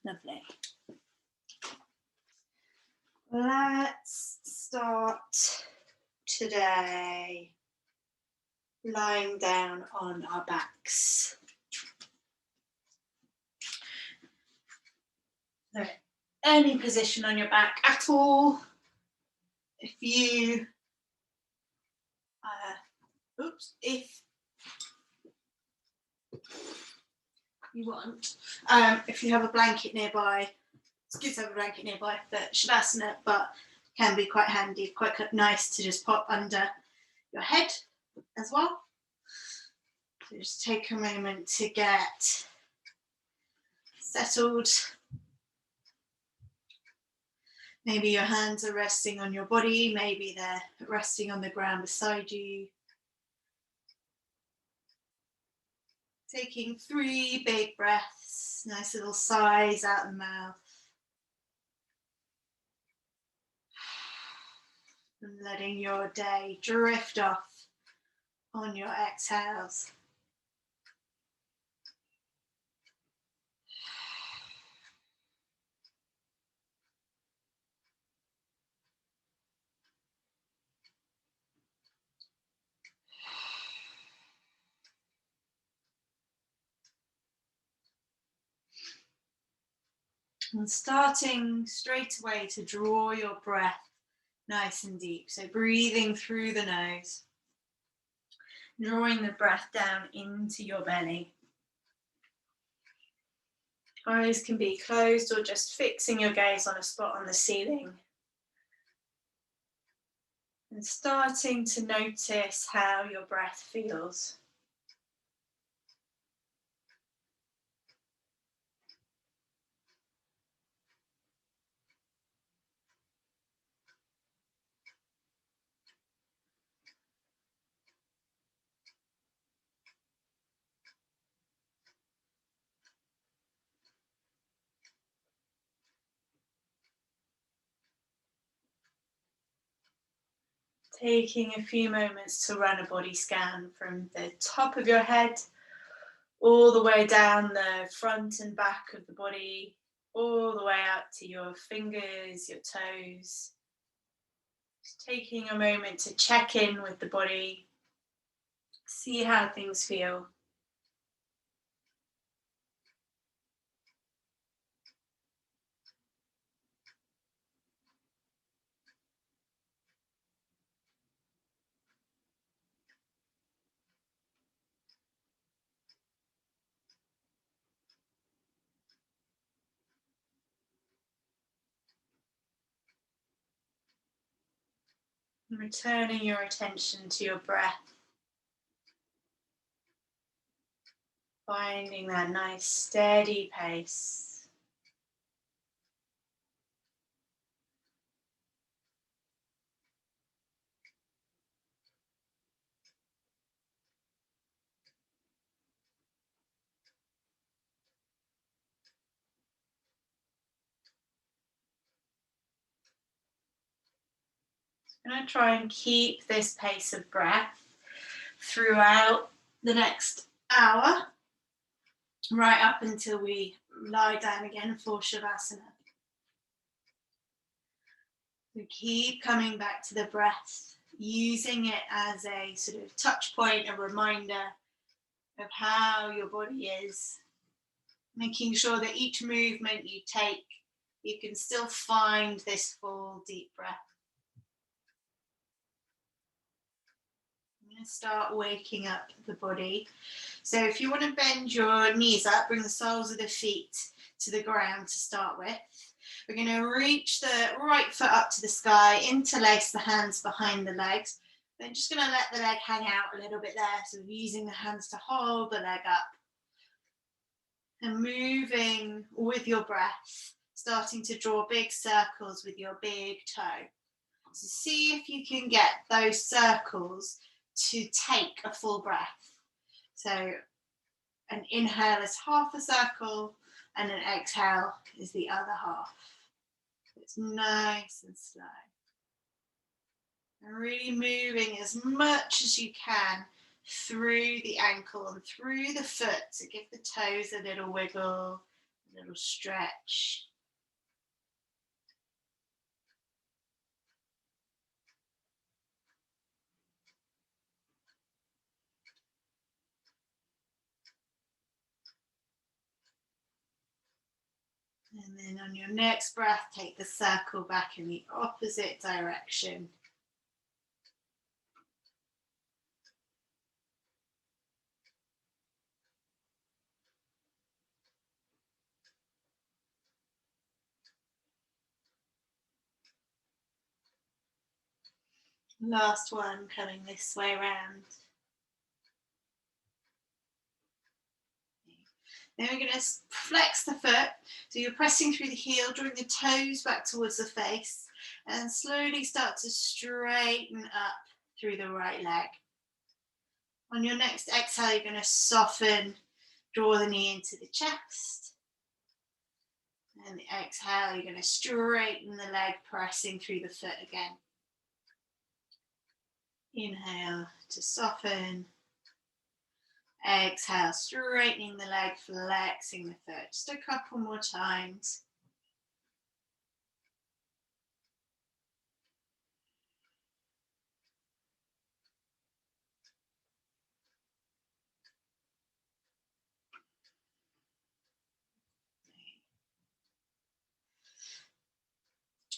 Lovely. Let's start today lying down on our backs. So any position on your back at all. If you, if you want, if you have a blanket nearby, it's good to have a blanket nearby for Shavasana, but can be quite handy, quite nice to just pop under your head as well. So just take a moment to get settled. Maybe your hands are resting on your body, maybe they're resting on the ground beside you. Taking 3 big breaths, nice little sighs out the mouth. And letting your day drift off on your exhales. And starting straight away to draw your breath nice and deep. So breathing through the nose, drawing the breath down into your belly. Eyes can be closed or just fixing your gaze on a spot on the ceiling. And starting to notice how your breath feels. Taking a few moments to run a body scan from the top of your head all the way down the front and back of the body, all the way out to your fingers, your toes. Just taking a moment to check in with the body, see how things feel. Returning your attention to your breath. Finding that nice steady pace. I'm going to try and keep this pace of breath throughout the next hour, right up until we lie down again for Shavasana. So keep coming back to the breath, using it as a sort of touch point, a reminder of how your body is, making sure that each movement you take, you can still find this full deep breath. I'm going to start waking up the body. So if you want to bend your knees up, bring the soles of the feet to the ground to start with. We're going to reach the right foot up to the sky, interlace the hands behind the legs. Then just going to let the leg hang out a little bit there. So using the hands to hold the leg up. And moving with your breath, starting to draw big circles with your big toe. So see if you can get those circles to take a full breath. So an inhale is half a circle and an exhale is the other half. It's nice and slow. And really moving as much as you can through the ankle and through the foot to give the toes a little wiggle, a little stretch. And then on your next breath, take the circle back in the opposite direction. Last one coming this way around. Then we're going to flex the foot. So you're pressing through the heel, drawing the toes back towards the face, and slowly start to straighten up through the right leg. On your next exhale, you're going to soften, draw the knee into the chest. And the exhale, you're going to straighten the leg, pressing through the foot again. Inhale to soften. Exhale, straightening the leg, flexing the foot. Just a couple more times.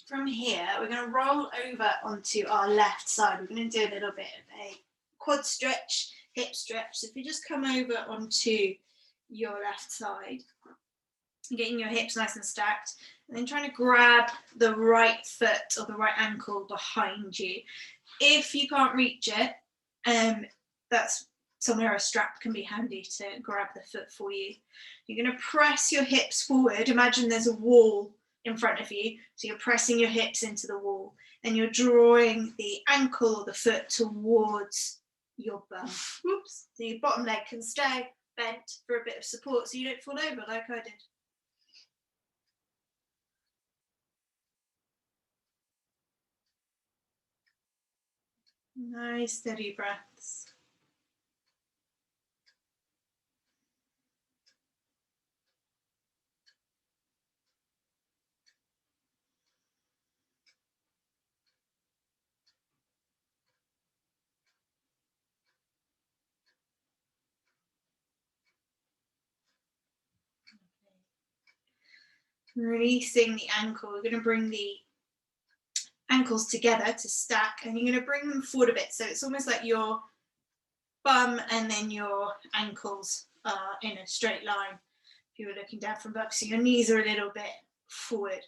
From here, we're going to roll over onto our left side. We're going to do a little bit of a quad stretch, hip stretch. So if you just come over onto your left side, getting your hips nice and stacked, and then trying to grab the right foot or the right ankle behind you. If you can't reach it, that's somewhere a strap can be handy to grab the foot for you. You're going to press your hips forward. Imagine there's a wall in front of you, so you're pressing your hips into the wall, and you're drawing the ankle or the foot towards your bum. Whoops. So your bottom leg can stay bent for a bit of support, so you don't fall over like I did. Nice steady breaths. Releasing the ankle, we're going to bring the ankles together to stack, and you're going to bring them forward a bit, so it's almost like your bum and then your ankles are in a straight line if you were looking down from above, so your knees are a little bit forward.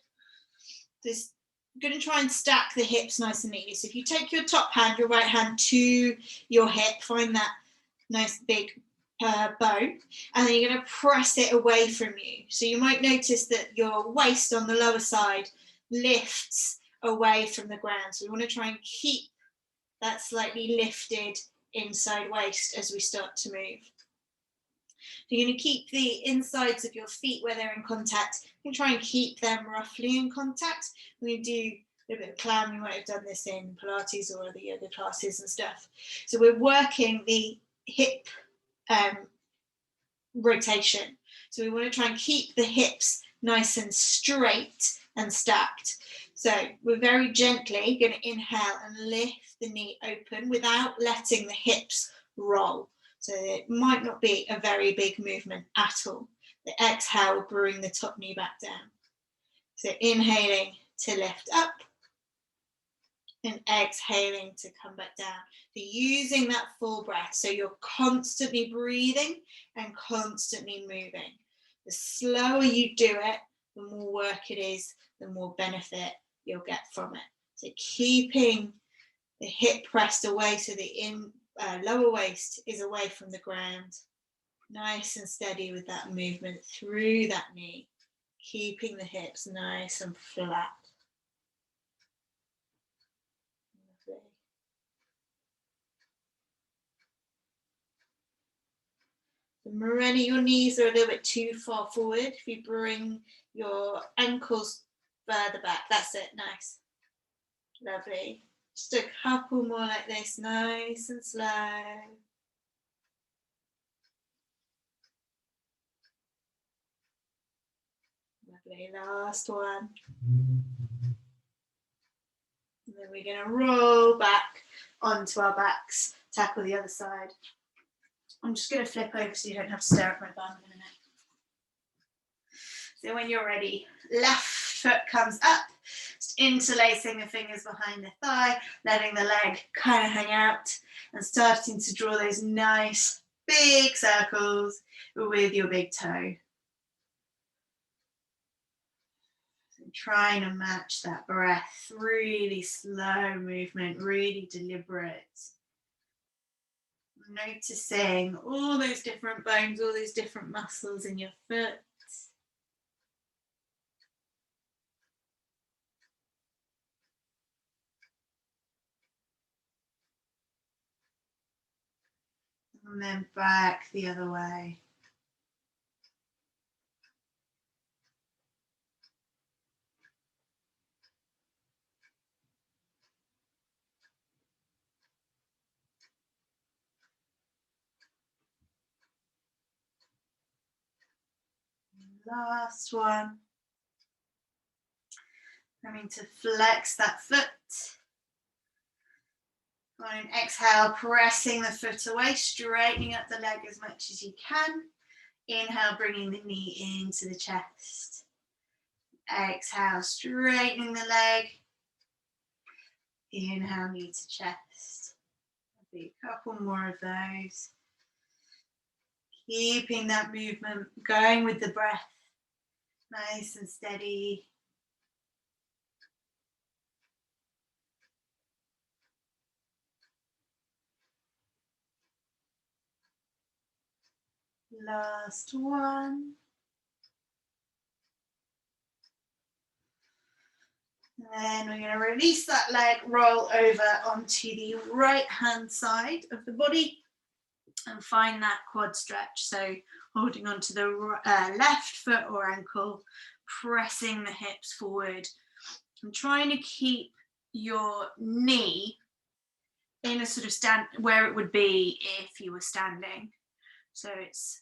This, you're going to try and stack the hips nice and neatly. So if you take your top hand, your right hand to your hip, find that nice big bone, and then you're going to press it away from you. So you might notice that your waist on the lower side lifts away from the ground. So we want to try and keep that slightly lifted inside waist as we start to move. So you're going to keep the insides of your feet where they're in contact. You can try and keep them roughly in contact. When you do a bit of clown, you might have done this in Pilates or other yoga classes and stuff. So we're working the hip rotation. So we want to try and keep the hips nice and straight and stacked. So we're very gently going to inhale and lift the knee open without letting the hips roll. So it might not be a very big movement at all. The exhale will bring the top knee back down. So inhaling to lift up and exhaling to come back down. So using that full breath, so you're constantly breathing and constantly moving. The slower you do it, the more work it is, the more benefit you'll get from it. So keeping the hip pressed away so the lower waist is away from the ground. Nice and steady with that movement through that knee. Keeping the hips nice and flat. Lovely. So Morena, your knees are a little bit too far forward. If you bring your ankles further back, that's it, nice. Lovely. Just a couple more like this, nice and slow. Lovely, last one. And then we're going to roll back onto our backs, tackle the other side. I'm just going to flip over so you don't have to stare at my bum in a minute. So when you're ready, left foot comes up, just interlacing the fingers behind the thigh, letting the leg kind of hang out and starting to draw those nice big circles with your big toe. So trying to match that breath, really slow movement, really deliberate. Noticing all those different bones, all those different muscles in your foot. And then back the other way. Last one. Coming to flex that foot. On an exhale, pressing the foot away, straightening up the leg as much as you can. Inhale, bringing the knee into the chest. Exhale, straightening the leg. Inhale, knee to chest. There'll be a couple more of those. Keeping that movement going with the breath. Nice and steady. Last one. And then we're going to release that leg, roll over onto the right hand side of the body and find that quad stretch. So holding onto the left foot or ankle, pressing the hips forward and trying to keep your knee in a sort of stand where it would be if you were standing. So it's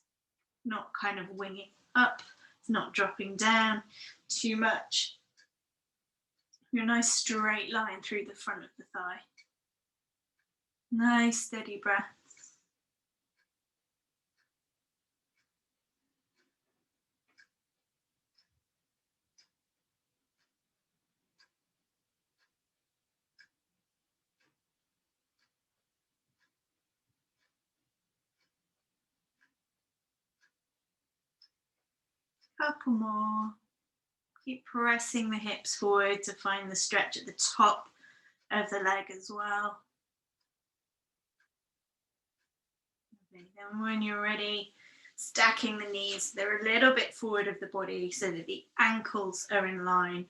not kind of winging up, it's not dropping down too much. A nice straight line through the front of the thigh. Nice steady breaths. Couple more. Keep pressing the hips forward to find the stretch at the top of the leg as well. And when you're ready, stacking the knees, they're a little bit forward of the body so that the ankles are in line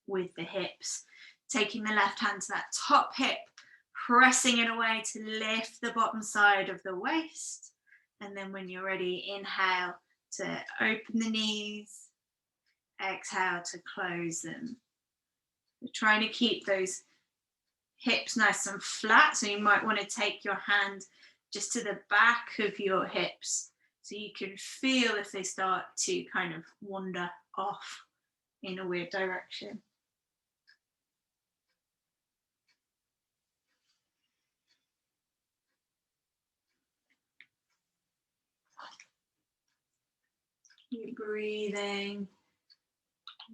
with the hips. Taking the left hand to that top hip, pressing it away to lift the bottom side of the waist. And then when you're ready, inhale to open the knees. Exhale to close them. We're trying to keep those hips nice and flat, so you might want to take your hand just to the back of your hips so you can feel if they start to kind of wander off in a weird direction. Keep breathing,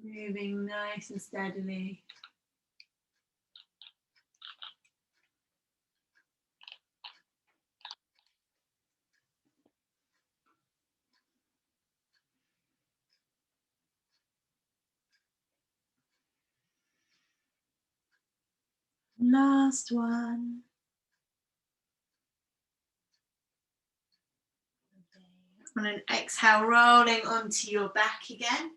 moving nice and steadily. Last one. On an exhale, rolling onto your back again.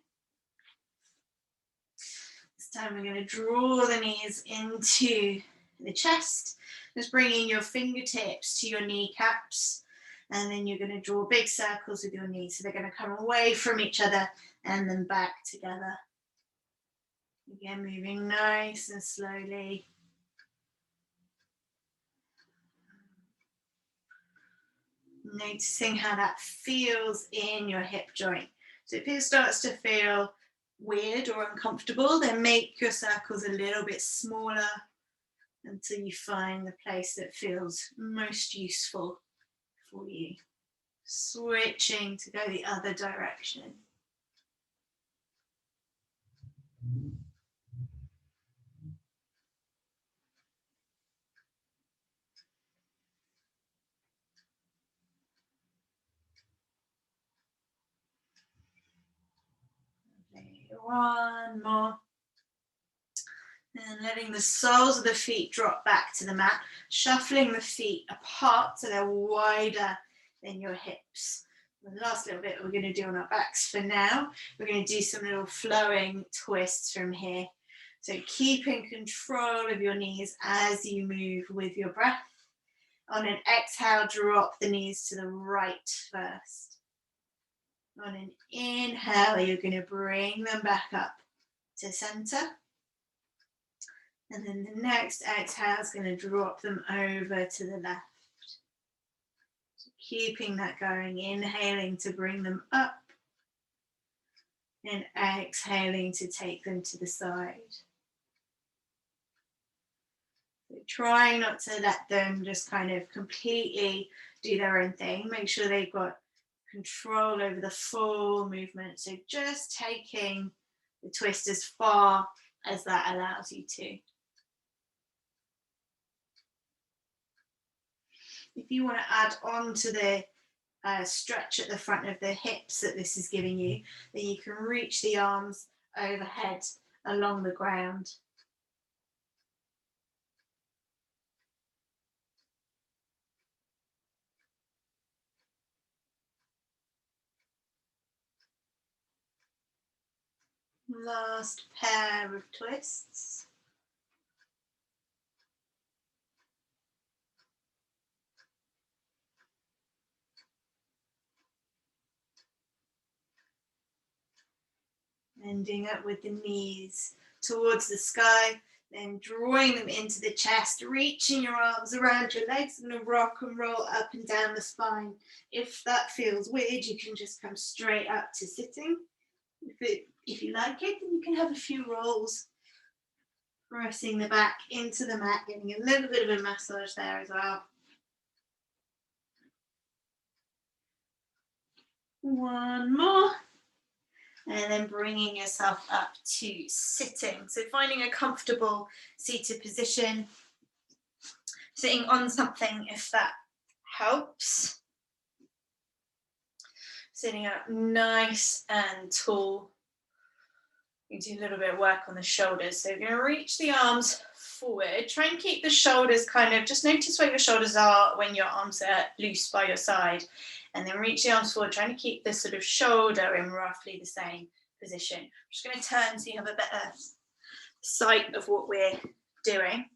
This time we're going to draw the knees into the chest. Just bringing your fingertips to your kneecaps. And then you're going to draw big circles with your knees. So they're going to come away from each other and then back together. Again, moving nice and slowly. Noticing how that feels in your hip joint. So if it starts to feel weird or uncomfortable, then make your circles a little bit smaller until you find the place that feels most useful for you. Switching to go the other direction. One more. And letting the soles of the feet drop back to the mat, shuffling the feet apart so they're wider than your hips. The last little bit we're going to do on our backs for now. We're going to do some little flowing twists from here. So keeping control of your knees as you move with your breath. On an exhale, drop the knees to the right first. On an inhale, you're going to bring them back up to center. And then the next exhale is going to drop them over to the left. So keeping that going, inhaling to bring them up and exhaling to take them to the side. So trying not to let them just kind of completely do their own thing. Make sure they've got control over the full movement. So just taking the twist as far as that allows you to. If you want to add on to the stretch at the front of the hips that this is giving you, then you can reach the arms overhead along the ground. Last pair of twists. Ending up with the knees towards the sky, then drawing them into the chest, reaching your arms around your legs and rock and roll up and down the spine. If that feels weird, you can just come straight up to sitting. If you like it, then you can have a few rolls, pressing the back into the mat, getting a little bit of a massage there as well. One more. And then bringing yourself up to sitting. So finding a comfortable seated position, sitting on something if that helps. Sitting up nice and tall. You do a little bit of work on the shoulders. So you're going to reach the arms forward. Try and keep the shoulders kind of, just notice where your shoulders are when your arms are loose by your side. And then reach the arms forward, trying to keep the sort of shoulder in roughly the same position. I'm just going to turn so you have a better sight of what we're doing.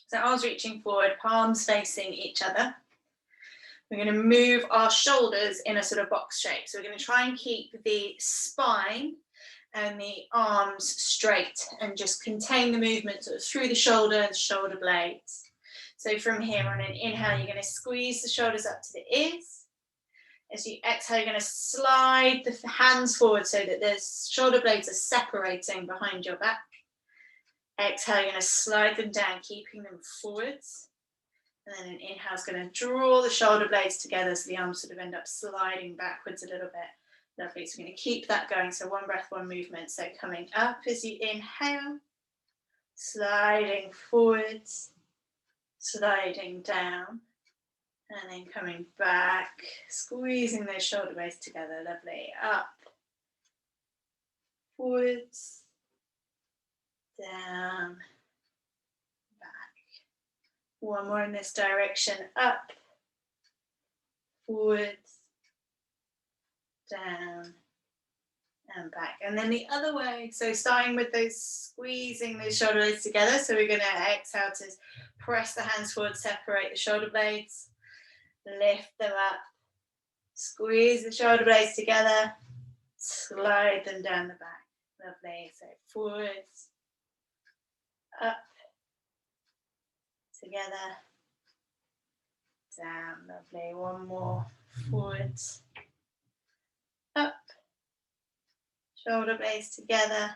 So arms reaching forward, palms facing each other. We're going to move our shoulders in a sort of box shape. So we're going to try and keep the spine and the arms straight and just contain the movement sort of through the shoulder and shoulder blades. So from here on an inhale, you're going to squeeze the shoulders up to the ears. As you exhale, you're going to slide the hands forward so that the shoulder blades are separating behind your back. Exhale, you're going to slide them down, keeping them forwards. And then an inhale is going to draw the shoulder blades together so the arms sort of end up sliding backwards a little bit. Lovely. So we're going to keep that going. So one breath, one movement. So coming up as you inhale, sliding forwards, sliding down. And then coming back, squeezing those shoulder blades together. Lovely. Up, forwards, down, back. One more in this direction. Up, forwards, down, and back. And then the other way. So starting with those, squeezing those shoulder blades together. So we're going to exhale to press the hands forward, separate the shoulder blades. Lift them up, squeeze the shoulder blades together, slide them down the back. Lovely. So forwards, up, together, down. Lovely. One more. Forwards, up, Shoulder blades together,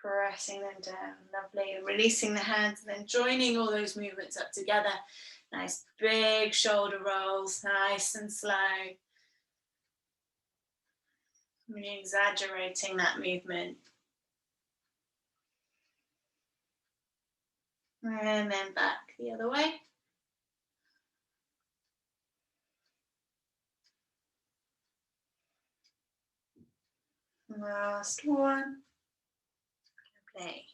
pressing them down. Lovely. Releasing the hands and then joining all those movements up together. Nice big shoulder rolls, nice and slow. Really exaggerating that movement. And then back the other way. Last one. Okay.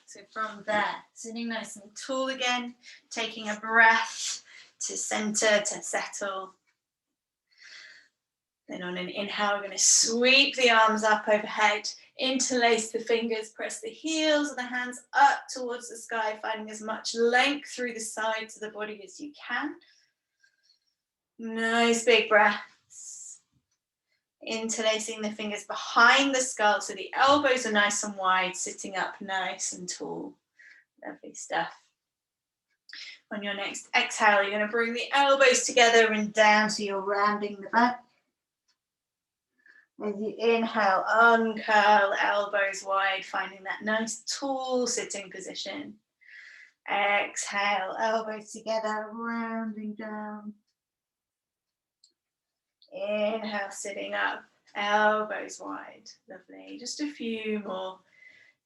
So from there, sitting nice and tall again, taking a breath to center, to settle. Then on an inhale, we're going to sweep the arms up overhead, interlace the fingers, press the heels of the hands up towards the sky, finding as much length through the sides of the body as you can. Nice big breaths. Interlacing the fingers behind the skull so the elbows are nice and wide, sitting up nice and tall. Lovely stuff. On your next exhale, you're going to bring the elbows together and down so you're rounding the back. As you inhale, uncurl, elbows wide, finding that nice tall sitting position. Exhale, elbows together, rounding down. Inhale, sitting up, elbows wide. Lovely. Just a few more.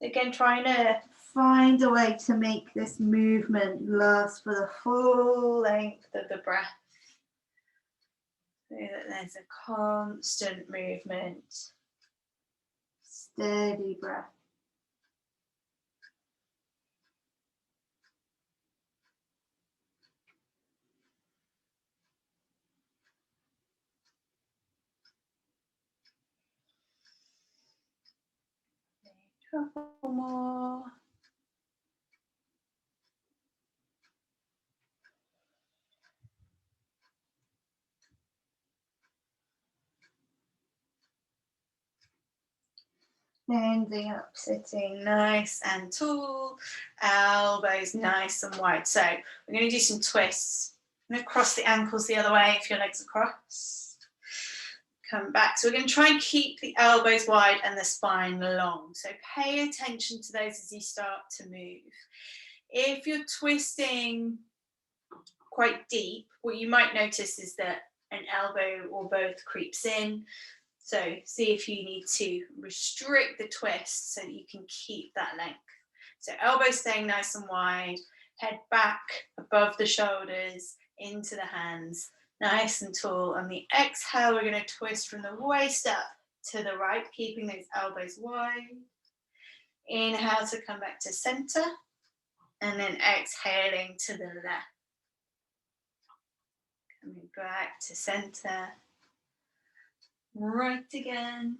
Again, trying to find a way to make this movement last for the full length of the breath. So that there's a constant movement. Steady breath. A couple more. Ending up sitting nice and tall, elbows nice and wide. So we're going to do some twists. I'm going to cross the ankles the other way if your legs are crossed. Come back. So we're going to try and keep the elbows wide and the spine long. So pay attention to those as you start to move. If you're twisting quite deep, what you might notice is that an elbow or both creeps in. So see if you need to restrict the twist so that you can keep that length. So elbows staying nice and wide, head back above the shoulders, into the hands, nice and tall. On the exhale, we're going to twist from the waist up to the right, keeping those elbows wide. Inhale to come back to center, and then exhaling to the left. Coming back to center. Right again.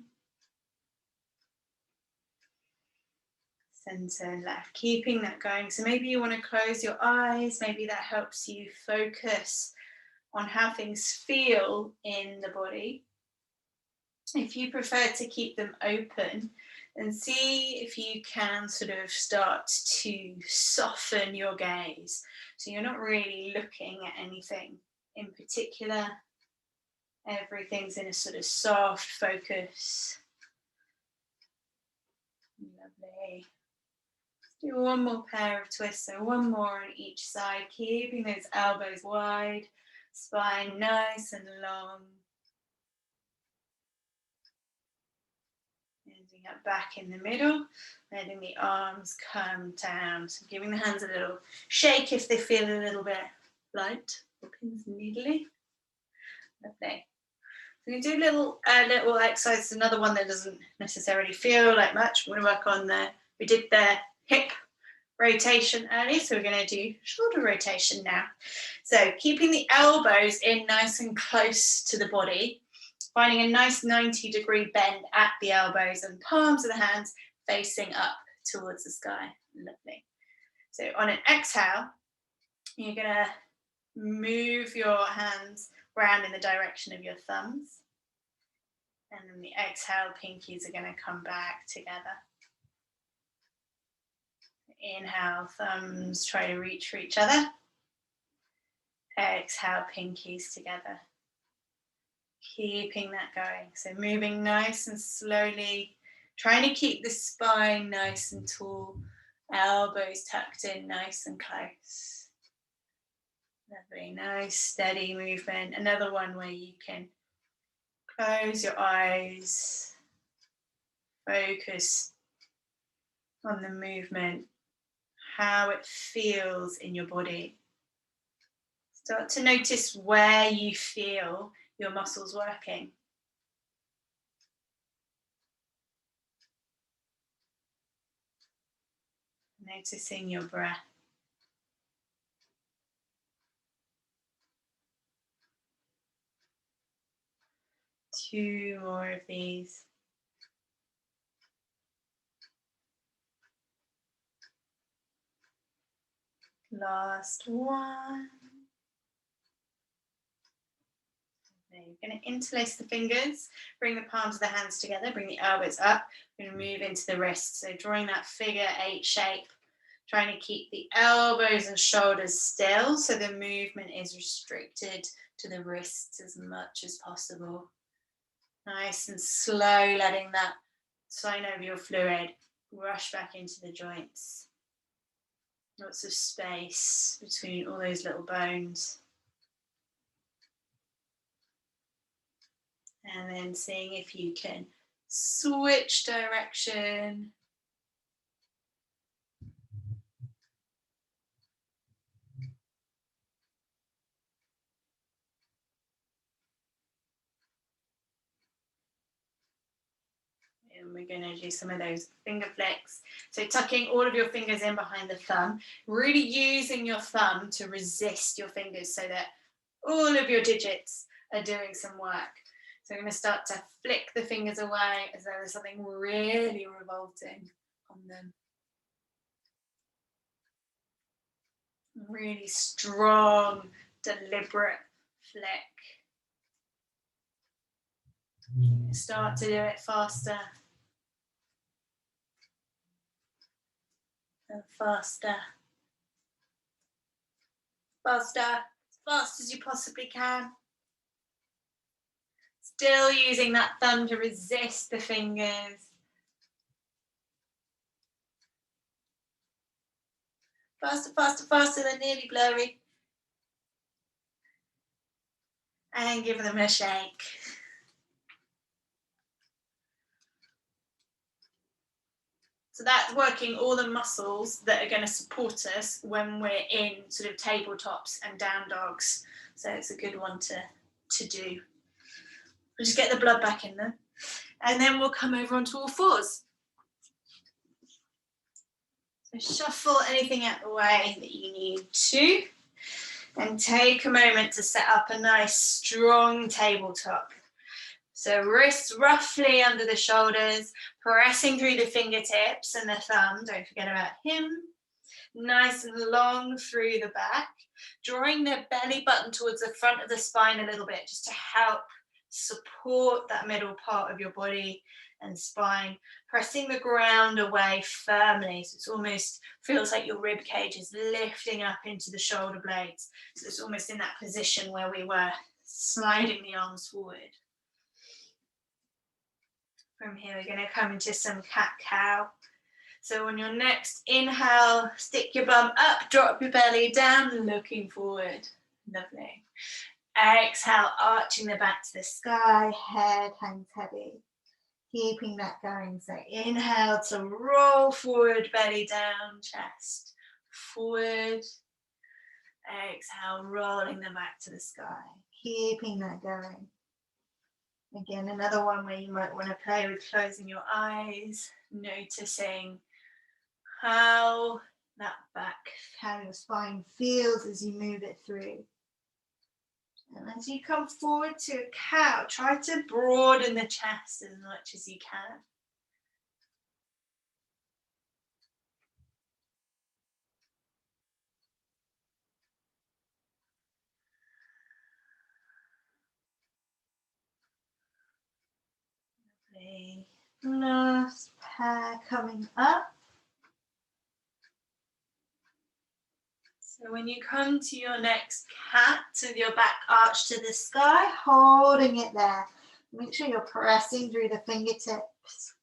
Center and left, keeping that going. So maybe you want to close your eyes. Maybe that helps you focus on how things feel in the body. If you prefer to keep them open, then see if you can sort of start to soften your gaze. So you're not really looking at anything in particular. Everything's in a sort of soft focus. Lovely. Let's do one more pair of twists, so one more on each side, keeping those elbows wide, spine nice and long. Ending up back in the middle, letting the arms come down. So giving the hands a little shake if they feel a little bit light or pins and needly. Lovely. So we do little exercise. Another one that doesn't necessarily feel like much. We're going to work on we did the hip rotation earlier, so we're going to do shoulder rotation now. So keeping the elbows in nice and close to the body, finding a nice 90-degree bend at the elbows and palms of the hands facing up towards the sky. Lovely. So on an exhale, you're going to move your hands round in the direction of your thumbs. And then the exhale, pinkies are going to come back together. Inhale, thumbs try to reach for each other. Exhale, pinkies together. Keeping that going. So moving nice and slowly, trying to keep the spine nice and tall, elbows tucked in nice and close. Lovely, nice, steady movement. Another one where you can close your eyes, focus on the movement, how it feels in your body. Start to notice where you feel your muscles working. Noticing your breath. 2 more of these. Last one. You're going to interlace the fingers, bring the palms of the hands together, bring the elbows up. We're going to move into the wrists. So drawing that figure 8 shape, trying to keep the elbows and shoulders still so the movement is restricted to the wrists as much as possible. Nice and slow, letting that synovial fluid rush back into the joints. Lots of space between all those little bones. And then seeing if you can switch direction. And we're going to do some of those finger flicks. So tucking all of your fingers in behind the thumb, really using your thumb to resist your fingers so that all of your digits are doing some work. So I'm going to start to flick the fingers away as though there's something really revolting on them. Really strong, deliberate flick. Start to do it faster. And faster. Faster, as fast as you possibly can. Still using that thumb to resist the fingers. Faster, faster, faster, they're nearly blurry. And give them a shake. So that's working all the muscles that are going to support us when we're in sort of tabletops and down dogs. So it's a good one to do. We'll just get the blood back in them. And then we'll come over onto all fours. So shuffle anything out the way that you need to. And take a moment to set up a nice strong tabletop. So wrists roughly under the shoulders, pressing through the fingertips and the thumb, don't forget about him. Nice and long through the back, drawing the belly button towards the front of the spine a little bit, just to help support that middle part of your body and spine, pressing the ground away firmly. So it's almost feels like your rib cage is lifting up into the shoulder blades. So it's almost in that position where we were sliding the arms forward. From here, we're going to come into some cat-cow. So on your next inhale, stick your bum up, drop your belly down, looking forward. Lovely. Exhale, arching the back to the sky, head hangs heavy. Keeping that going. So inhale to roll forward, belly down, chest forward. Exhale, rolling them back to the sky. Keeping that going. Again, another one where you might want to play with closing your eyes, noticing how that back, how your spine feels as you move it through. And as you come forward to a cow, try to broaden the chest as much as you can. Lovely. Last pair coming up. So So when you come to your next cat with your back arched to the sky, holding it there. Make sure you're pressing through the fingertips,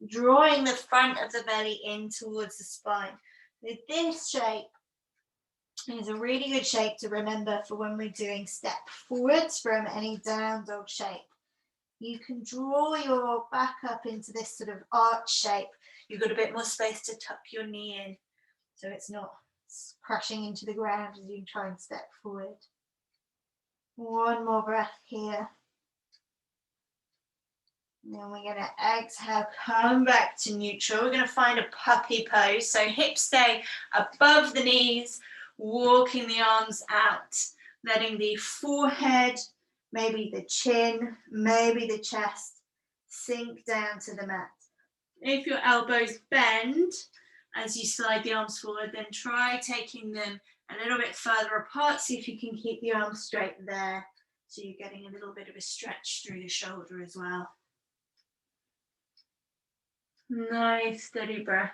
drawing the front of the belly in towards the spine. With this shape is a really good shape to remember for when we're doing step forwards from any down dog shape. You can draw your back up into this sort of arch shape. You've got a bit more space to tuck your knee in, so it's not crashing into the ground as you try and step forward. One more breath here. And then we're going to exhale, come back to neutral. We're going to find a puppy pose. So hips stay above the knees, walking the arms out, letting the forehead, maybe the chin, maybe the chest sink down to the mat. If your elbows bend as you slide the arms forward, then try taking them a little bit further apart. See if you can keep the arms straight there. So you're getting a little bit of a stretch through the shoulder as well. Nice, steady breath.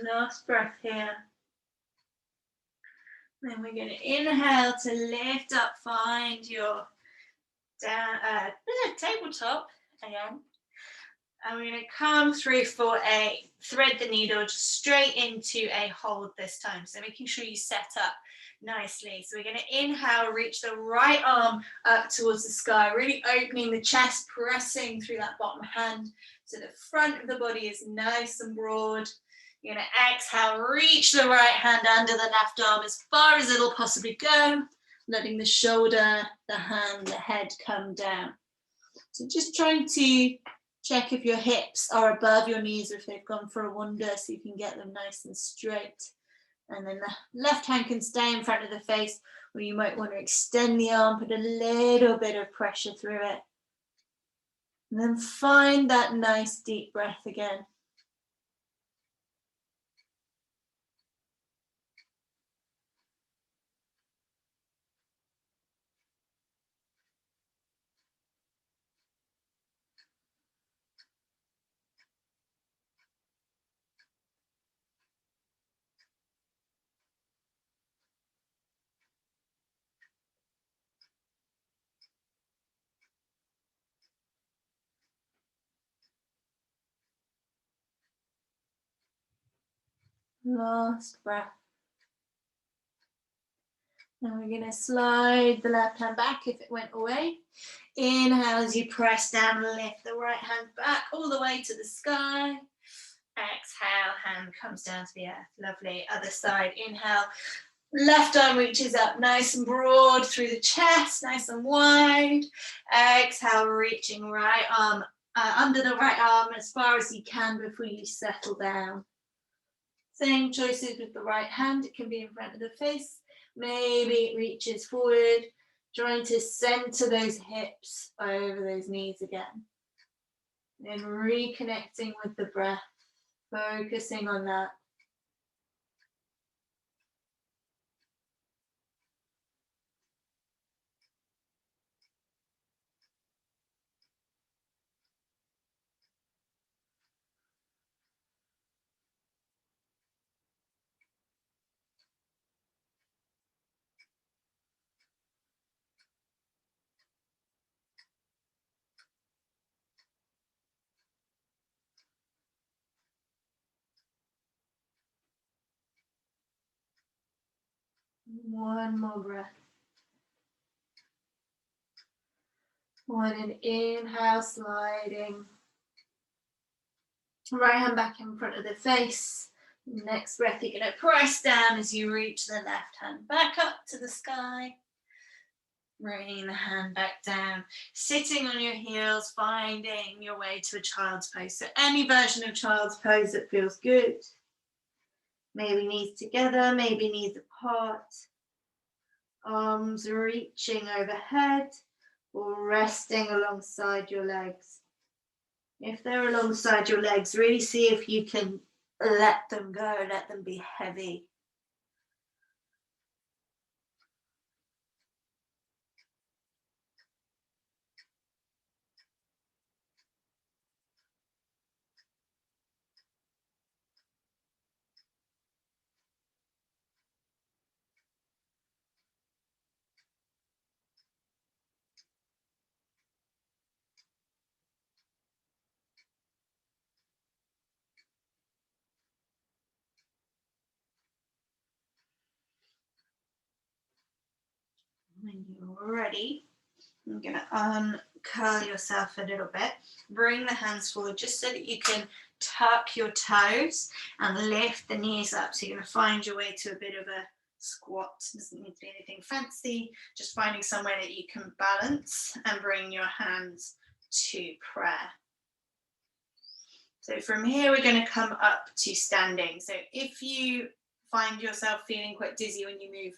Last breath here. Then we're going to inhale to lift up, find your down, tabletop again. And we're going to come through for a thread the needle just straight into a hold this time. So making sure you set up nicely. So we're going to inhale, reach the right arm up towards the sky, really opening the chest, pressing through that bottom hand. So the front of the body is nice and broad. You're going to exhale, reach the right hand under the left arm as far as it'll possibly go, letting the shoulder, the hand, the head come down. So just trying to check if your hips are above your knees or if they've gone for a wander so you can get them nice and straight. And then the left hand can stay in front of the face, or you might want to extend the arm, put a little bit of pressure through it. And then find that nice deep breath again. Last breath. And we're going to slide the left hand back if it went away. Inhale as you press down, lift the right hand back all the way to the sky. Exhale, hand comes down to the earth. Lovely. Other side, inhale. Left arm reaches up nice and broad through the chest, nice and wide. Exhale, reaching right arm under the right arm as far as you can before you settle down. Same choices with the right hand. It can be in front of the face. Maybe it reaches forward, trying to center those hips over those knees again. Then reconnecting with the breath, focusing on that. One more breath. One inhale, sliding. Right hand back in front of the face. Next breath, you're going to press down as you reach the left hand back up to the sky. Bringing the hand back down. Sitting on your heels, finding your way to a child's pose. So any version of child's pose that feels good. Maybe knees together, maybe knees apart. Arms reaching overhead or resting alongside your legs. If they're alongside your legs, really see if you can let them go, let them be heavy. When you're ready, you're going to uncurl yourself a little bit. Bring the hands forward just so that you can tuck your toes and lift the knees up. So you're going to find your way to a bit of a squat. Doesn't need to be anything fancy, just finding somewhere that you can balance and bring your hands to prayer. So from here, we're going to come up to standing. So if you find yourself feeling quite dizzy when you move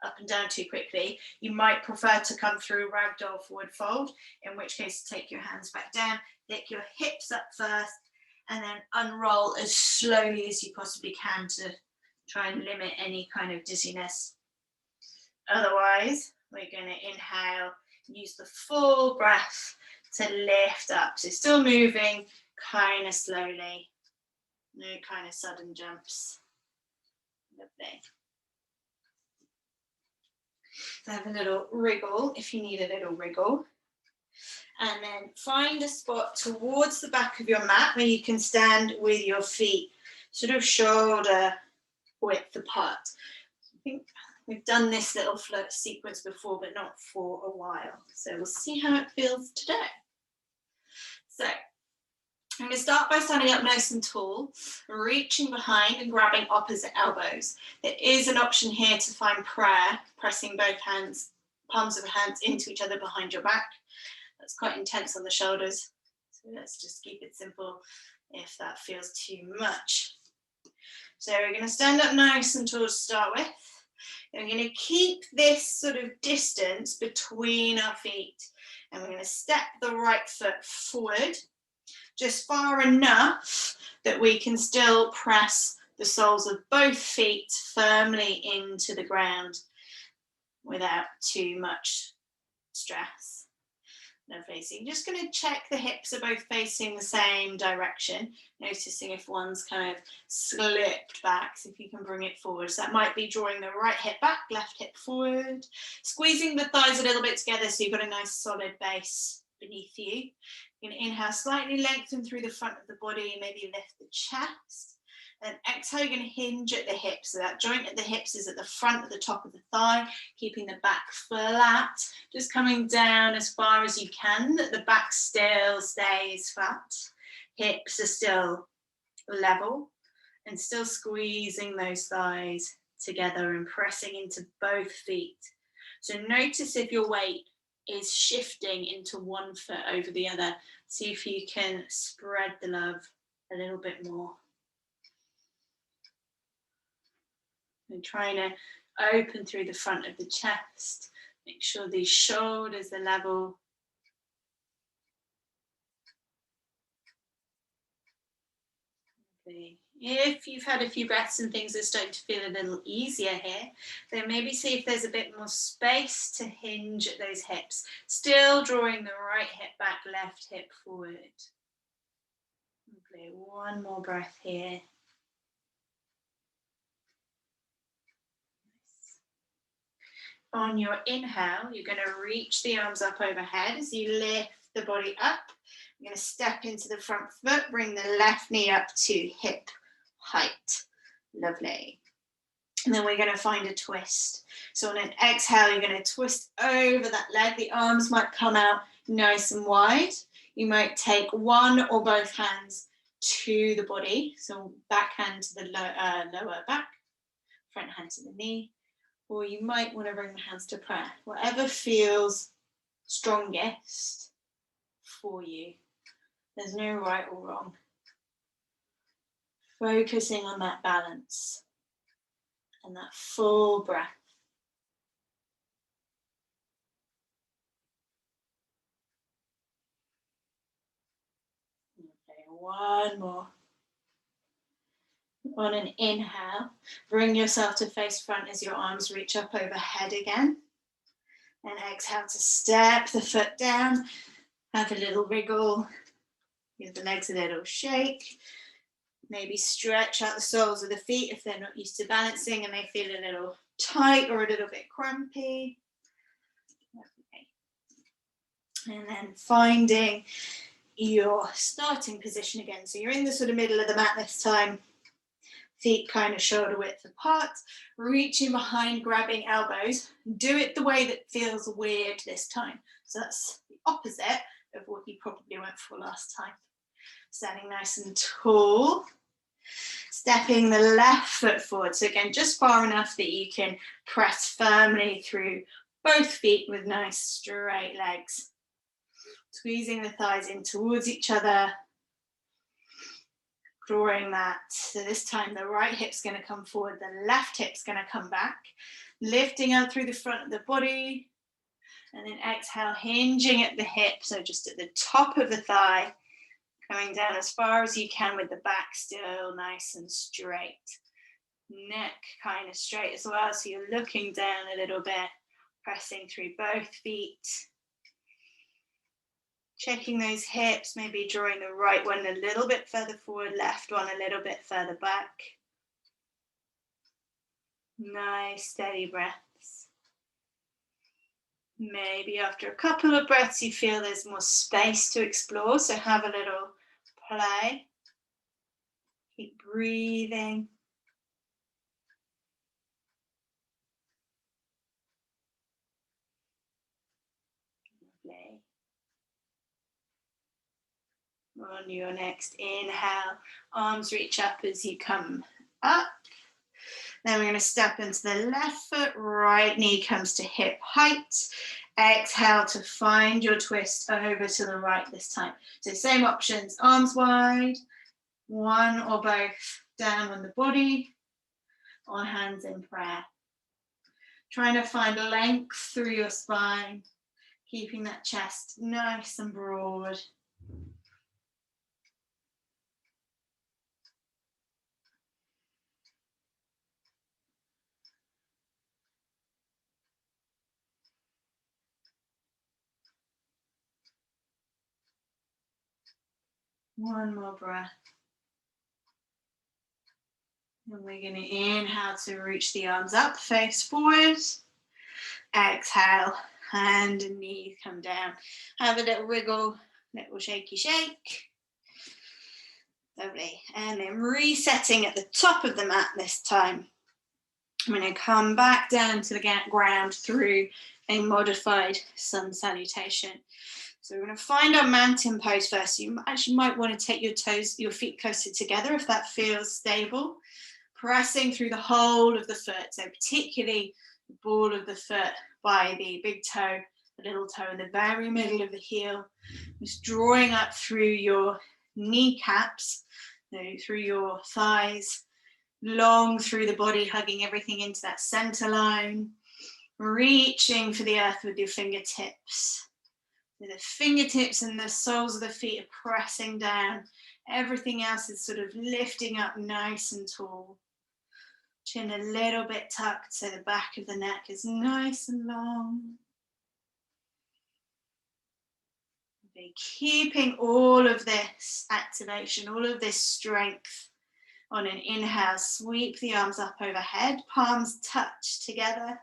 up and down too quickly, you might prefer to come through ragdoll forward fold, in which case take your hands back down, lift your hips up first, and then unroll as slowly as you possibly can to try and limit any kind of dizziness. Otherwise, we're going to inhale, use the full breath to lift up. So still moving kind of slowly, no kind of sudden jumps. Lovely. So have a little wriggle if you need a little wriggle. And then find a spot towards the back of your mat where you can stand with your feet sort of shoulder width apart. I think we've done this little float sequence before, but not for a while. So we'll see how it feels today. So I'm going to start by standing up nice and tall, reaching behind and grabbing opposite elbows. There is an option here to find prayer, pressing both hands, palms of hands into each other behind your back. That's quite intense on the shoulders. So let's just keep it simple if that feels too much. So we're going to stand up nice and tall to start with. And we're going to keep this sort of distance between our feet. And we're going to step the right foot forward, just far enough that we can still press the soles of both feet firmly into the ground without too much stress. Lovely. So you're just going to check the hips are both facing the same direction, noticing if one's kind of slipped back, so if you can bring it forward. So that might be drawing the right hip back, left hip forward, squeezing the thighs a little bit together so you've got a nice solid base beneath you. You're going to inhale, slightly lengthen through the front of the body, maybe lift the chest. And exhale, you're going to hinge at the hips. So that joint at the hips is at the front of the top of the thigh, keeping the back flat, just coming down as far as you can, that the back still stays flat. Hips are still level and still squeezing those thighs together and pressing into both feet. So notice if your weight is shifting into one foot over the other. See if you can spread the love a little bit more. And trying to open through the front of the chest. Make sure these shoulders are level. If you've had a few breaths and things are starting to feel a little easier here, then maybe see if there's a bit more space to hinge at those hips. Still drawing the right hip back, left hip forward. Okay, one more breath here. On your inhale, you're going to reach the arms up overhead as you lift the body up. You're going to step into the front foot, bring the left knee up to hip height. Lovely. And then we're going to find a twist. So on an exhale, you're going to twist over that leg. The arms might come out nice and wide. You might take one or both hands to the body. So back hand to the lower back, front hand to the knee. Or you might want to bring the hands to prayer. Whatever feels strongest for you. There's no right or wrong. Focusing on that balance and that full breath. Okay, one more. On an inhale, bring yourself to face front as your arms reach up overhead again. And exhale to step the foot down, have a little wriggle, give the legs a little shake. Maybe stretch out the soles of the feet if they're not used to balancing and they feel a little tight or a little bit crampy. Okay. And then finding your starting position again. So you're in the sort of middle of the mat this time. Feet kind of shoulder width apart, reaching behind, grabbing elbows. Do it the way that feels weird this time. So that's the opposite of what you probably went for last time. Standing nice and tall. Stepping the left foot forward. So again, just far enough that you can press firmly through both feet with nice straight legs. Squeezing the thighs in towards each other. Drawing that. So this time the right hip's going to come forward, the left hip's going to come back. Lifting up through the front of the body. And then exhale, hinging at the hip. So just at the top of the thigh. Coming down as far as you can with the back still nice and straight. Neck kind of straight as well. So you're looking down a little bit. Pressing through both feet. Checking those hips, maybe drawing the right one a little bit further forward, left one a little bit further back. Nice, steady breaths. Maybe after a couple of breaths you feel there's more space to explore, so have a little play. Keep breathing. Lovely. On your next inhale, arms reach up as you come up. Then we're going to step into the left foot, right knee comes to hip height. Exhale to find your twist over to the right this time. So same options, arms wide, one or both down on the body, or hands in prayer. Trying to find length through your spine, keeping that chest nice and broad. One more breath. And we're going to inhale to reach the arms up, face forward. Exhale, hand and knee come down. Have a little wiggle, little shaky shake. Lovely. And then resetting at the top of the mat this time. I'm going to come back down to the ground through a modified sun salutation. So we're going to find our mountain pose first. You actually might want to take your feet closer together if that feels stable. Pressing through the whole of the foot, so particularly the ball of the foot by the big toe, the little toe in the very middle of the heel. Just drawing up through your kneecaps, through your thighs, long through the body, hugging everything into that center line. Reaching for the earth with your fingertips. So the fingertips and the soles of the feet are pressing down. Everything else is sort of lifting up nice and tall. Chin a little bit tucked so the back of the neck is nice and long. Okay, keeping all of this activation, all of this strength on an inhale. Sweep the arms up overhead, palms touch together.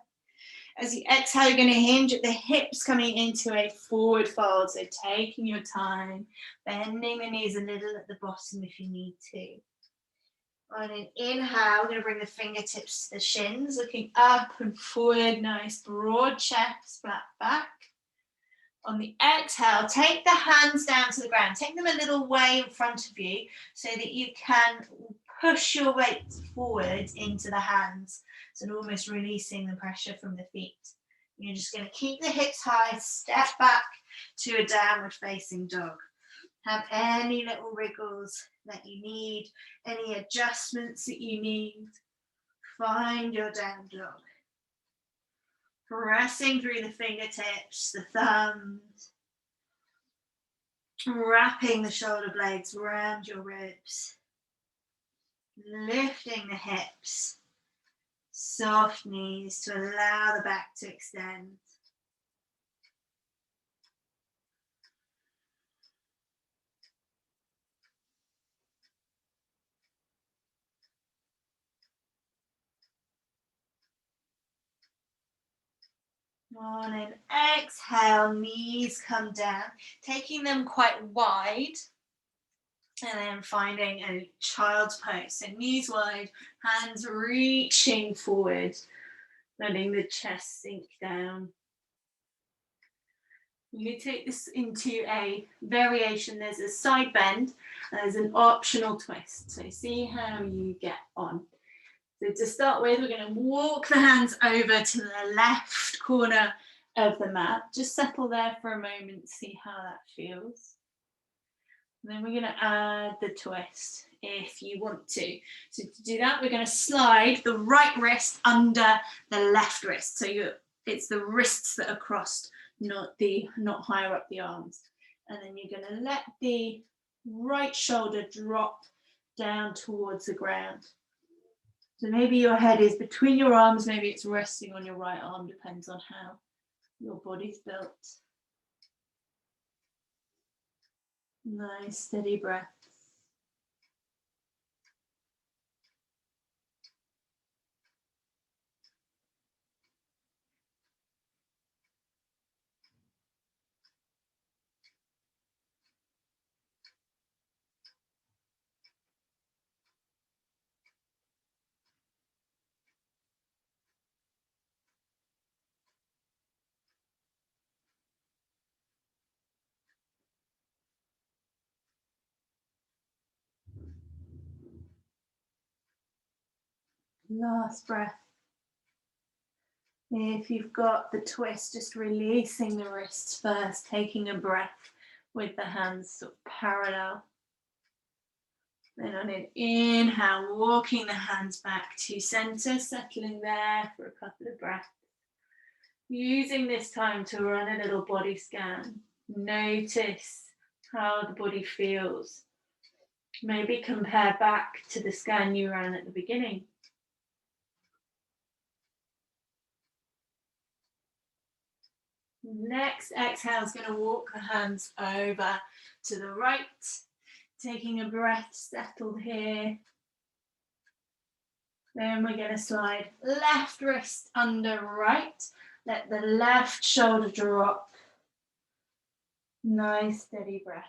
As you exhale, you're going to hinge at the hips, coming into a forward fold. So taking your time, bending the knees a little at the bottom if you need to. On an inhale, we're going to bring the fingertips to the shins, looking up and forward, nice broad chest, flat back. On the exhale, take the hands down to the ground. Take them a little way in front of you so that you can push your weight forward into the hands. So almost releasing the pressure from the feet. You're just going to keep the hips high, step back to a downward facing dog. Have any little wriggles that you need, any adjustments that you need. Find your down dog. Pressing through the fingertips, the thumbs. Wrapping the shoulder blades around your ribs. Lifting the hips. Soft knees to allow the back to extend. On an exhale, knees come down, taking them quite wide, and then finding a child's pose. So knees wide, hands reaching forward, letting the chest sink down. You take this into a variation. There's a side bend, and there's an optional twist. So see how you get on. So to start with, we're going to walk the hands over to the left corner of the mat. Just settle there for a moment, see how that feels. And then we're going to add the twist if you want to. So to do that, we're going to slide the right wrist under the left wrist. So it's the wrists that are crossed, not higher up the arms. And then you're going to let the right shoulder drop down towards the ground. So maybe your head is between your arms, maybe it's resting on your right arm, depends on how your body's built. Nice, steady breath. Last breath. If you've got the twist, just releasing the wrists first, taking a breath with the hands sort of parallel. Then on an inhale, walking the hands back to center, settling there for a couple of breaths. Using this time to run a little body scan. Notice how the body feels. Maybe compare back to the scan you ran at the beginning. Next exhale is going to walk the hands over to the right, taking a breath, settled here. Then we're going to slide left wrist under right, let the left shoulder drop. Nice steady breath.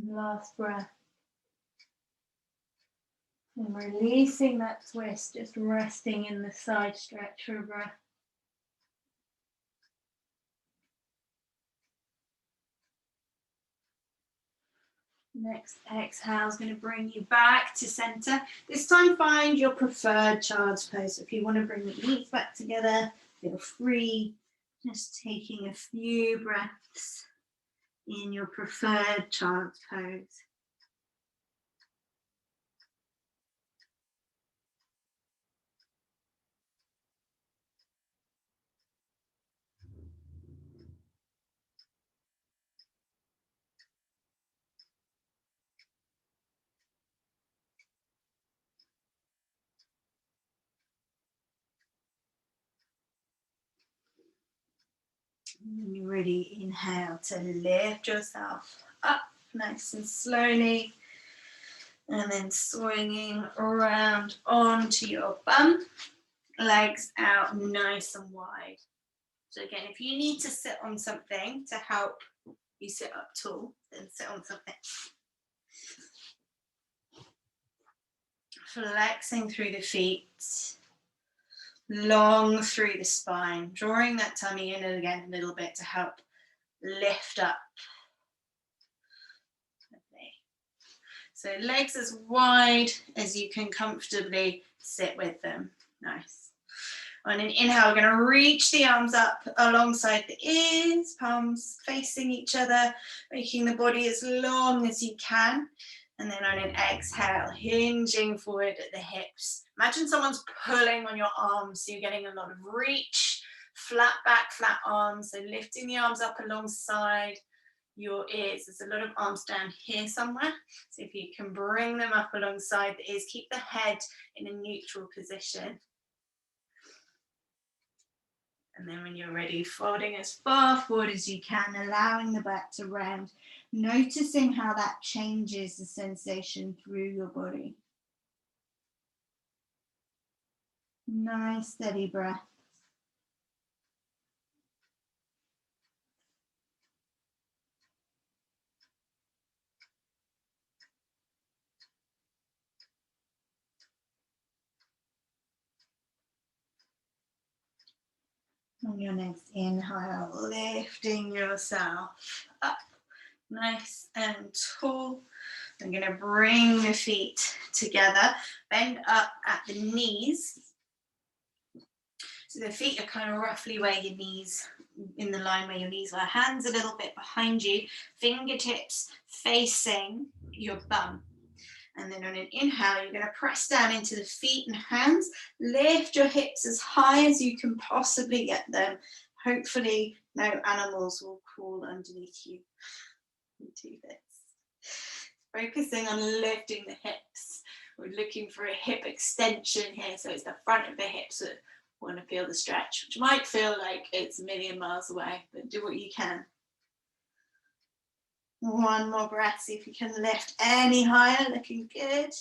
Last breath. And releasing that twist, just resting in the side stretch for a breath. Next exhale is going to bring you back to center. This time find your preferred child's pose. If you want to bring the knees back together, feel free. Just taking a few breaths in your preferred child's pose. When you're ready, inhale to lift yourself up nice and slowly. And then swinging around onto your bum, legs out nice and wide. So again, if you need to sit on something to help you sit up tall, then sit on something. Flexing through the feet, long through the spine, drawing that tummy in and again a little bit to help lift up. Okay. So legs as wide as you can comfortably sit with them. Nice. On an inhale, we're going to reach the arms up alongside the ears, palms facing each other, making the body as long as you can. And then on an exhale, hinging forward at the hips. Imagine someone's pulling on your arms, so you're getting a lot of reach, flat back, flat arms. So lifting the arms up alongside your ears. There's a lot of arms down here somewhere. So if you can bring them up alongside the ears, keep the head in a neutral position. And then when you're ready, folding as far forward as you can, allowing the back to round, noticing how that changes the sensation through your body. Nice, steady breath. On your next inhale, lifting yourself up, nice and tall. I'm going to bring the feet together, bend up at the knees. So the feet are kind of roughly where your knees, in the line where your knees are. Hands a little bit behind you, fingertips facing your bum. And then on an inhale, you're going to press down into the feet and hands. Lift your hips as high as you can possibly get them. Hopefully, no animals will crawl underneath you. Do this. Focusing on lifting the hips. We're looking for a hip extension here. So it's the front of the hips that want to feel the stretch, which might feel like it's a million miles away, but do what you can. One more breath, see if you can lift any higher, looking good.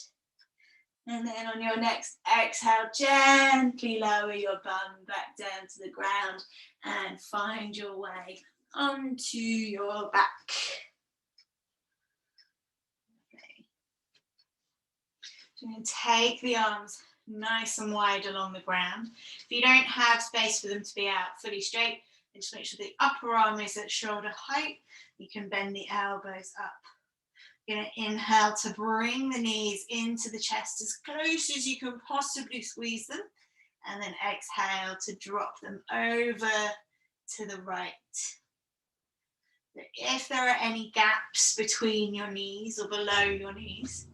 And then on your next exhale, gently lower your bum back down to the ground and find your way onto your back. Okay. So you're going to take the arms nice and wide along the ground. If you don't have space for them to be out fully straight, then just make sure the upper arm is at shoulder height. You can bend the elbows up. You're going to inhale to bring the knees into the chest as close as you can possibly squeeze them. And then exhale to drop them over to the right. If there are any gaps between your knees or below your knees,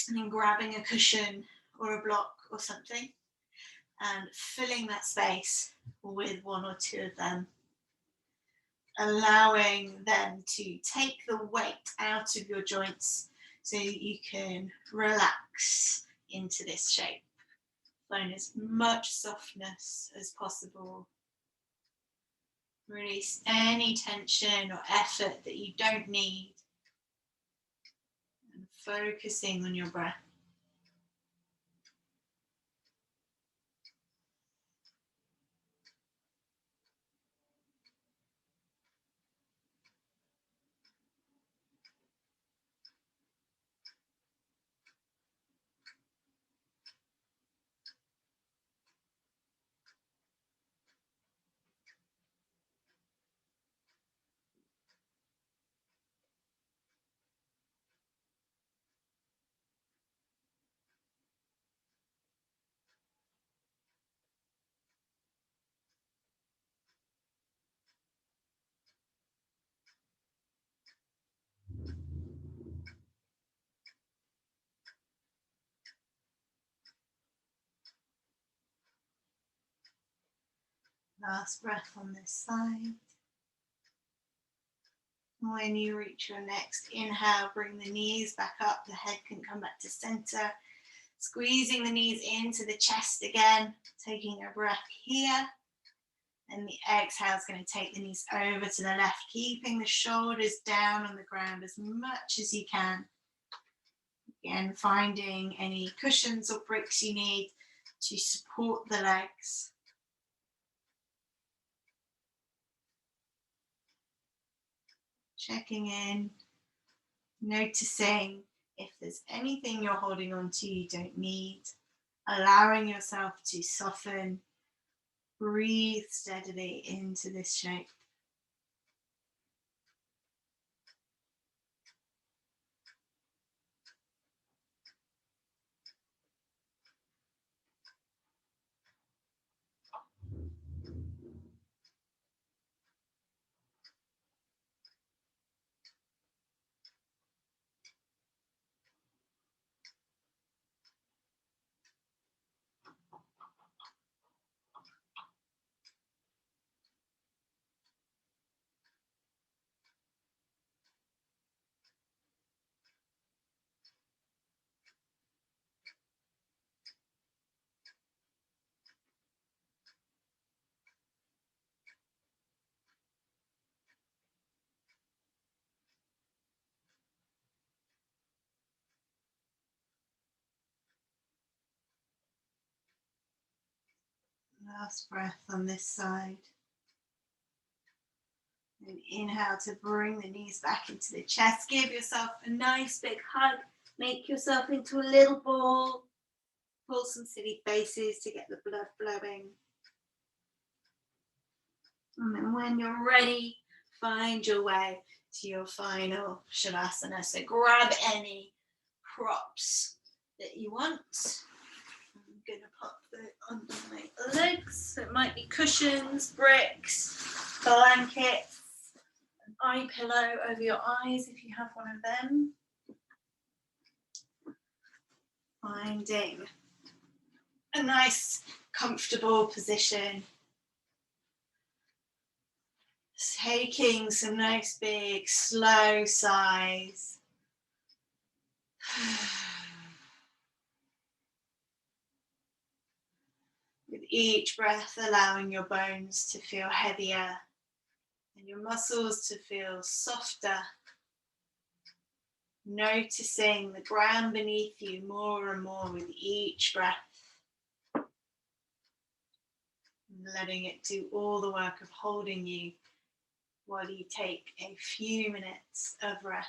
and then grabbing a cushion or a block or something and filling that space with one or two of them. Allowing them to take the weight out of your joints so you can relax into this shape. Find as much softness as possible. Release any tension or effort that you don't need. And focusing on your breath. Last breath on this side. When you reach your next inhale, bring the knees back up, the head can come back to center. Squeezing the knees into the chest again, taking a breath here. And the exhale is going to take the knees over to the left, keeping the shoulders down on the ground as much as you can. Again, finding any cushions or bricks you need to support the legs. Checking in, noticing if there's anything you're holding on to you don't need, allowing yourself to soften, breathe steadily into this shape. Last breath on this side. And inhale to bring the knees back into the chest. Give yourself a nice big hug. Make yourself into a little ball. Pull some silly faces to get the blood flowing. And then when you're ready, find your way to your final Shavasana. So grab any props that you want. I'm going to pop that under my legs. So it might be cushions, bricks, blankets, an eye pillow over your eyes if you have one of them. Finding a nice, comfortable position. Taking some nice, big, slow sighs. With each breath, allowing your bones to feel heavier and your muscles to feel softer. Noticing the ground beneath you more and more with each breath. And letting it do all the work of holding you while you take a few minutes of rest.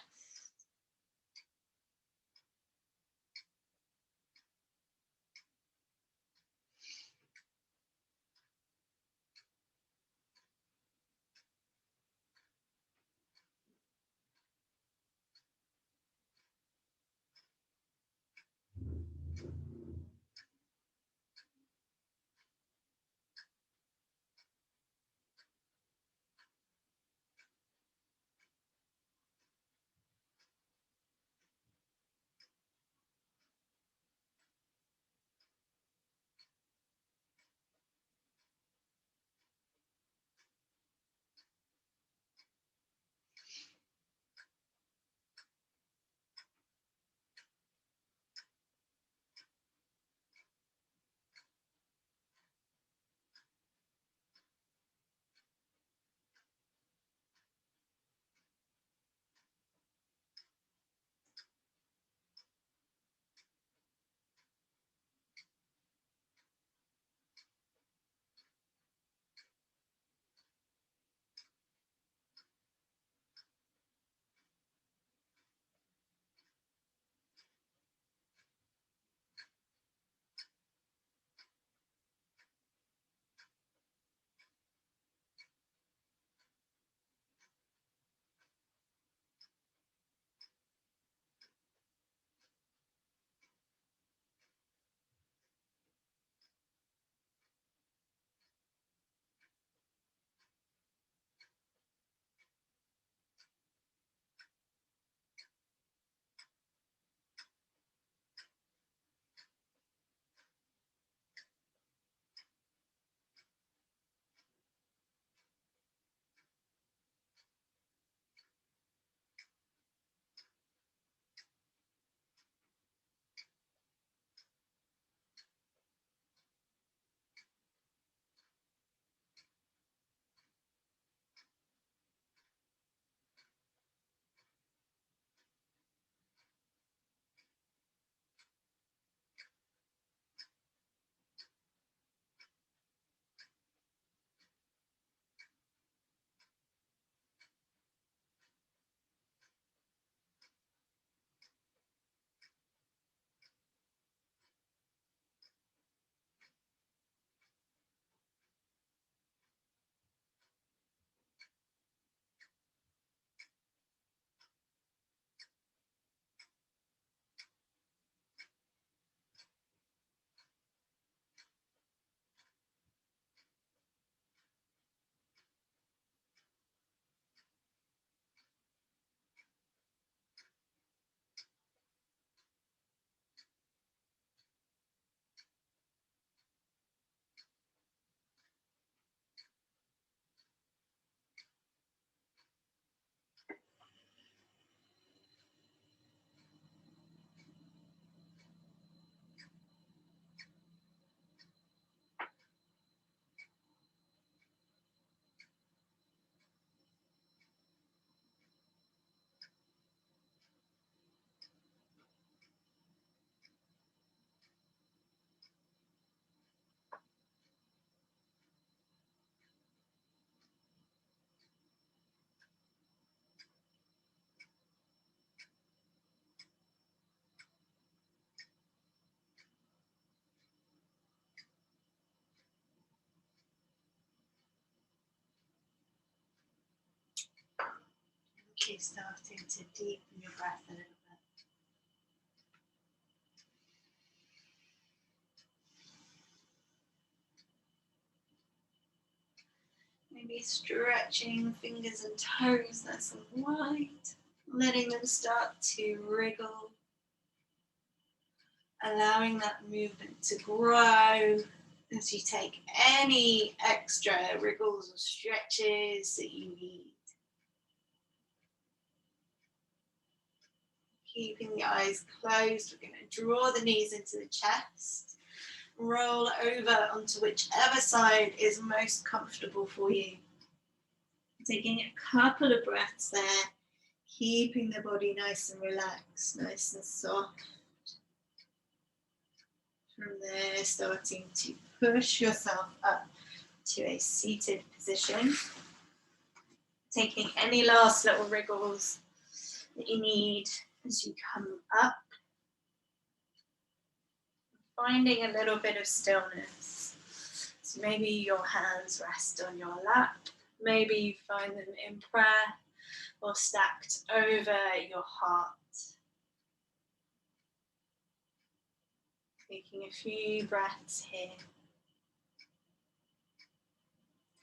You're starting to deepen your breath a little bit. Maybe stretching fingers and toes nice and wide, letting them start to wriggle, allowing that movement to grow as you take any extra wriggles or stretches that you need. Keeping the eyes closed, we're going to draw the knees into the chest, roll over onto whichever side is most comfortable for you. Taking a couple of breaths there, keeping the body nice and relaxed, nice and soft. From there, starting to push yourself up to a seated position. Taking any last little wriggles that you need as you come up. Finding a little bit of stillness. So maybe your hands rest on your lap. Maybe you find them in prayer or stacked over your heart. Taking a few breaths here.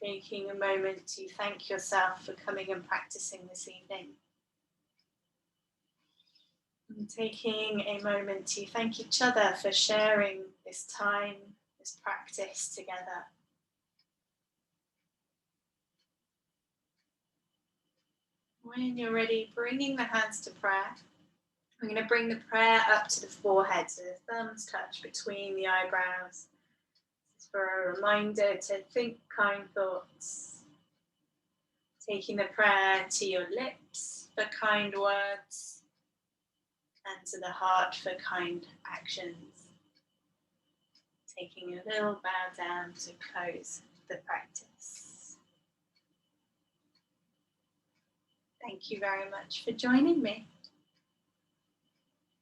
Taking a moment to thank yourself for coming and practicing this evening. And taking a moment to thank each other for sharing this time, this practice together. When you're ready, bringing the hands to prayer. I'm going to bring the prayer up to the forehead, so the thumbs touch between the eyebrows. This is for a reminder to think kind thoughts. Taking the prayer to your lips for kind words, and to the heart for kind actions. Taking a little bow down to close the practice. Thank you very much for joining me.